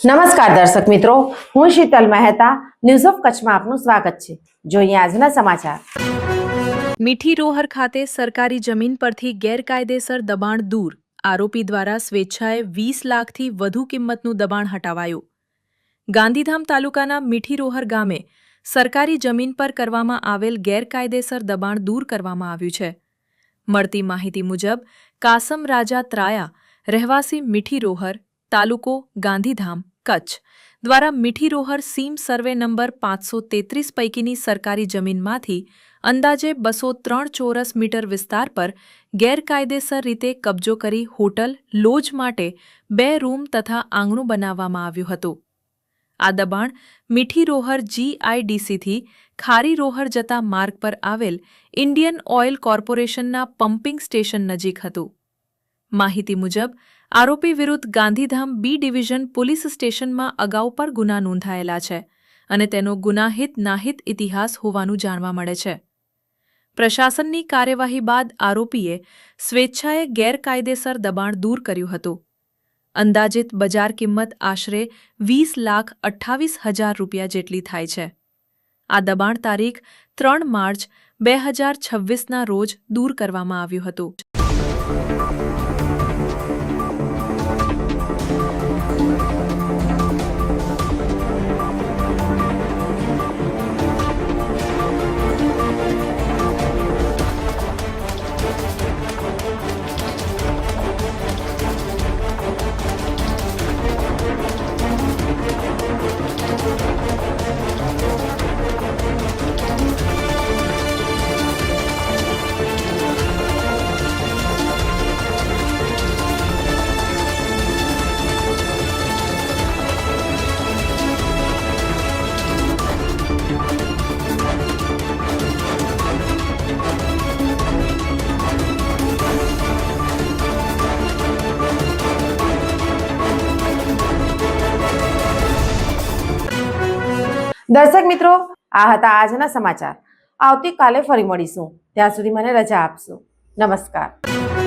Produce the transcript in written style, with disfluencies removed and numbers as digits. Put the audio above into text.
નમસ્કાર દર્શક મિત્રો, હું શીતલ મહેતા ન્યૂઝ ઓફ કચ્છમાં આપનું સ્વાગત છે। જોઈએ આજના સમાચાર। મીઠી રોહર ખાતે સરકારી જમીન પરથી ગેરકાયદેસર દબાણ દૂર। આરોપી દ્વારા સ્વેચ્છાએ 20 લાખથી વધુ કિંમતનું દબાણ હટાવાયું। ગાંધીધામ તાલુકાના મીઠી રોહર ગામે સરકારી જમીન પર કરવામાં આવેલ ગેરકાયદેસર દબાણ દૂર કરવામાં આવ્યું છે। મળતી માહિતી મુજબ કાસમ રાજા ત્રાયા, રહેવાસી મીઠી રોહર, તાલુકો ગાંધીધામ, કચ્છ દ્વારા મીઠી રોહર સીમ સર્વે નંબર 533 પૈકીની સરકારી જમીનમાંથી અંદાજે 203 ચોરસ મીટર વિસ્તાર પર ગેરકાયદેસર રીતે કબજો કરી હોટલ લોજ માટે 2 રૂમ તથા આંગણું બનાવવામાં આવ્યું હતું। આ દબાણ મીઠી રોહર GIDCથી ખારી રોહર જતા માર્ગ પર આવેલ ઇન્ડિયન ઓઇલ કોર્પોરેશનના પમ્પિંગ સ્ટેશન નજીક હતું। માહિતી મુજબ આરોપી વિરુદ્ધ ગાંધીધામ બી ડિવિઝન પોલીસ સ્ટેશનમાં અગાઉ પર ગુના નોંધાયેલા છે અને તેનો ગુનાહિત નાહિત ઇતિહાસ હોવાનું જાણવા મળે છે। પ્રશાસનની કાર્યવાહી બાદ આરોપીએ સ્વેચ્છાએ ગેરકાયદેસર દબાણ દૂર કર્યું હતું। અંદાજિત બજાર કિંમત આશરે 20,28,000 રૂપિયા જેટલી થાય છે। આ દબાણ તારીખ 3 માર્ચ 2026ના રોજ દૂર કરવામાં આવ્યું હતું। દર્શક મિત્રો, આ હતા આજના સમાચાર। આવતીકાલે ફરી મળીશું। ત્યાં સુધી મને રજા આપશો। નમસ્કાર।